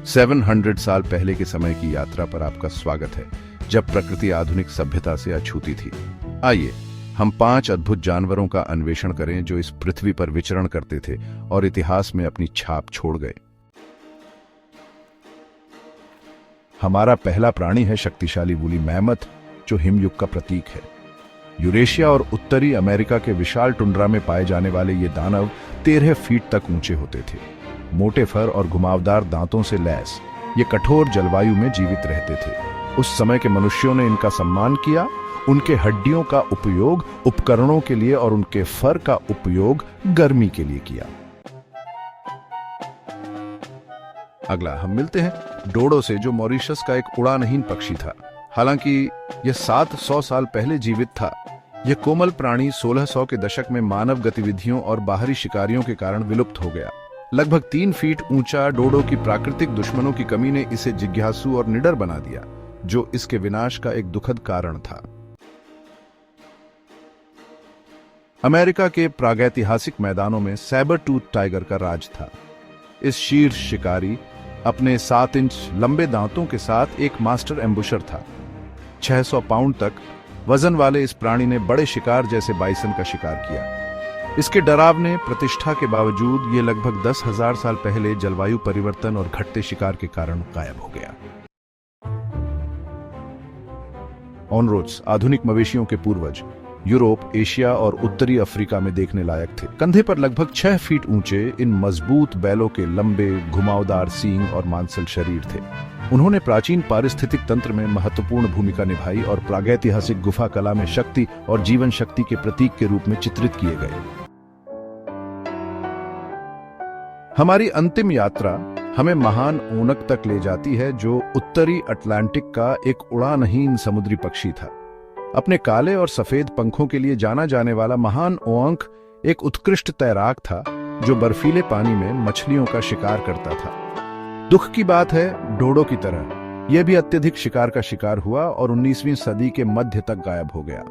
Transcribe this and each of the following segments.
700 साल पहले के समय की यात्रा पर आपका स्वागत है, जब प्रकृति आधुनिक सभ्यता से अछूती थी। आइए हम 5 अद्भुत जानवरों का अन्वेषण करें जो इस पृथ्वी पर विचरण करते थे और इतिहास में अपनी छाप छोड़ गए। हमारा पहला प्राणी है शक्तिशाली वूली मैमथ, जो हिमयुग का प्रतीक है। यूरेशिया और उत्तरी अमेरिका के विशाल टुंड्रा में पाए जाने वाले ये दानव 13 फीट तक ऊंचे होते थे। मोटे फर और घुमावदार दांतों से लैस ये कठोर जलवायु में जीवित रहते थे। उस समय के मनुष्यों ने इनका सम्मान किया। उनके हड्डियों का उपयोग उपकरणों के लिए और उनके फर का उपयोग गर्मी के लिए किया। अगला हम मिलते हैं डोडो से, जो मॉरिशस का एक उड़ानहीन पक्षी था। हालांकि यह 700 साल पहले जीवित था, यह कोमल प्राणी 1600 के दशक में मानव गतिविधियों और बाहरी शिकारियों के कारण विलुप्त हो गया। लगभग 3 फीट ऊंचा डोडो की प्राकृतिक दुश्मनों की कमी ने इसे जिज्ञासु और निडर बना दिया, जो इसके विनाश का एक दुखद कारण था। अमेरिका के प्रागैतिहासिक मैदानों में सैबर टूथ टाइगर का राज था। इस शीर्ष शिकारी अपने 7 इंच लंबे दांतों के साथ एक मास्टर एम्बुशर था। 600 पाउंड तक वजन वाले इस प्राणी ने बड़े शिकार जैसे बाइसन का शिकार किया। इसके डरावने प्रतिष्ठा के बावजूद ये लगभग 10,000 साल पहले जलवायु परिवर्तन और घटते शिकार के कारण गायब हो गया। ऑनरोड्स आधुनिक मवेशियों के पूर्वज यूरोप, एशिया और उत्तरी अफ्रीका में देखने लायक थे। कंधे पर लगभग 6 फीट ऊंचे इन मजबूत बैलों के लंबे घुमावदार सींग और मांसल शरीर थे। उन्होंने प्राचीन पारिस्थितिक तंत्र में महत्वपूर्ण भूमिका निभाई और प्रागैतिहासिक गुफा कला में शक्ति और जीवन शक्ति के प्रतीक के रूप में चित्रित किए गए। हमारी अंतिम यात्रा हमें महान ओनक तक ले जाती है, जो उत्तरी अटलांटिक का एक उड़ानहीन समुद्री पक्षी था। अपने काले और सफेद पंखों के लिए जाना जाने वाला महान ओंक एक उत्कृष्ट तैराक था, जो बर्फीले पानी में मछलियों का शिकार करता था। दुख की बात है, डोडो की तरह यह भी अत्यधिक शिकार का शिकार हुआ और 19वीं सदी के मध्य तक गायब हो गया।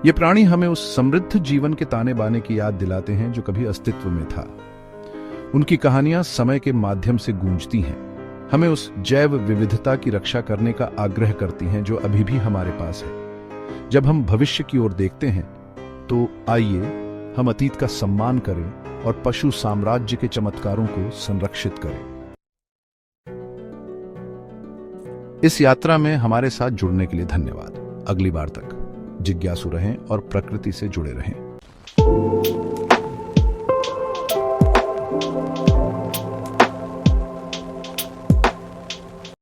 ये प्राणी हमें उस समृद्ध जीवन के ताने बाने की याद दिलाते हैं जो कभी अस्तित्व में था। उनकी कहानियां समय के माध्यम से गूंजती हैं, हमें उस जैव विविधता की रक्षा करने का आग्रह करती हैं जो अभी भी हमारे पास है। जब हम भविष्य की ओर देखते हैं तो आइए हम अतीत का सम्मान करें और पशु साम्राज्य के चमत्कारों को संरक्षित करें। इस यात्रा में हमारे साथ जुड़ने के लिए धन्यवाद। अगली बार तक जिज्ञासु रहें और प्रकृति से जुड़े रहें।